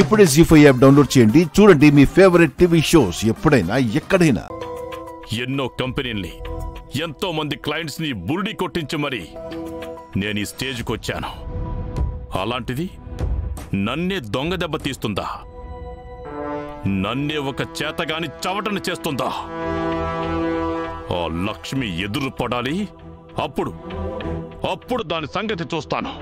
ఇప్పుడే జీ5 app download చేయండి. చూడండి మీ ఫేవరెట్ టీవీ షోస్ ఎప్పుడైనా ఎక్కడైనా. ఎన్నో కంపెనీల్ని ఎంతో మంది క్లయింట్స్ ని బురిడి కొట్టించి మరి నేను ఈ స్టేజ్కి వచ్చాను. అలాంటిది నన్నే దొంగ దెబ్బ తీస్తుందా? నన్నే ఒక చేతగాని చవటన చేస్తుందా? ఆ లక్ష్మి ఎదురు పడాలి. అప్పుడు దాని సంగతి చూస్తాను.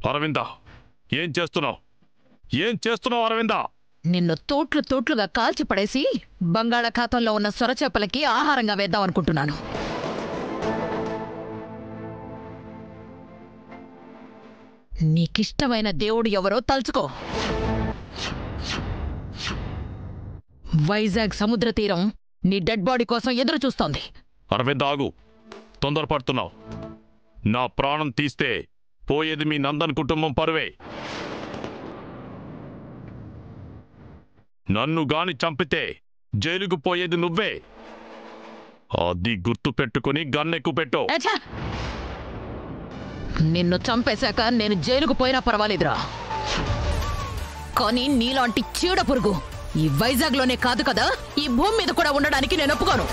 అరవిందా, ఏం చేస్తున్నావు అరవిందా? నిన్ను తోట్లుగా కాల్చి పడేసి బంగాళాఖాతంలో ఉన్న సొరచేపలకి ఆహారంగా వేద్దాం అనుకుంటున్నాను. నీకిష్టమైన దేవుడు ఎవరో తలుచుకో. వైజాగ్ సముద్ర తీరం నీ డెడ్ బాడీ కోసం ఎదురు చూస్తోంది. అరవింద్, ఆగు. తొందరపడుతున్నావు. నా ప్రాణం తీస్తే పోయేది మీ నందన్ కుటుంబం పరువే. నన్ను గాని చంపితే జైలుకు పోయేది నువ్వే. అది గుర్తు పెట్టుకుని గన్నెక్కు పెట్టు. నిన్ను చంపేశాక నేను జైలుకు పోయినా పర్వాలేదురా, కానీ నీలాంటి చీడ పురుగు ఈ వైజాగ్లోనే కాదు కదా, ఈ భూమి మీద కూడా ఉండడానికి నేను ఒప్పుకోను.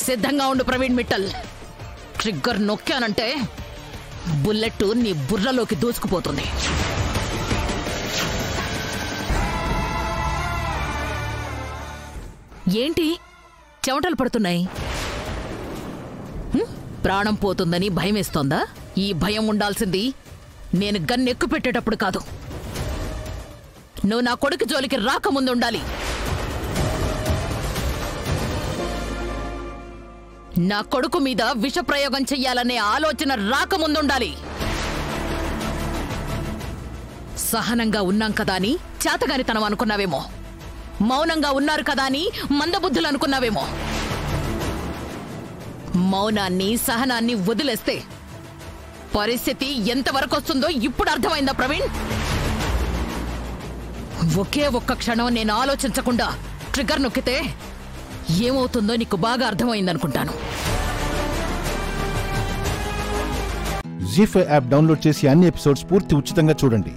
సిద్ధంగా ఉండు ప్రవీణ్ మిట్టల్. ట్రిగ్గర్ నొక్కానంటే బుల్లెట్ నీ బుర్రలోకి దూసుకుపోతుంది. ఏంటి చెమటలు పడుతున్నాయి? ప్రాణం పోతుందని భయమేస్తోందా? ఈ భయం ఉండాల్సింది నేను గన్నెక్కు పెట్టేటప్పుడు కాదు, నువ్వు నా కొడుకు జోలికి రాకముందు ఉండాలి. నా కొడుకు మీద విషప్రయోగం చెయ్యాలనే ఆలోచన రాకముందుండాలి. సహనంగా ఉన్నాం కదా అని చేతగానితనం అనుకున్నావేమో, మౌనంగా ఉన్నారు కదా అని మందబుద్ధులు అనుకున్నావేమో. మౌనాన్ని సహనాన్ని వదిలేస్తే పరిస్థితి ఎంతవరకు వస్తుందో ఇప్పుడు అర్థమైందా ప్రవీణ్? ఒకే ఒక్క క్షణం నేను ఆలోచించకుండా ట్రిగ్గర్ నొక్కితే ఏమవుతుందో నీకు బాగా అర్థమైందనుకుంటాను. జీ5 యాప్ డౌన్లోడ్ చేసి అన్ని ఎపిసోడ్స్ పూర్తి ఉచితంగా చూడండి.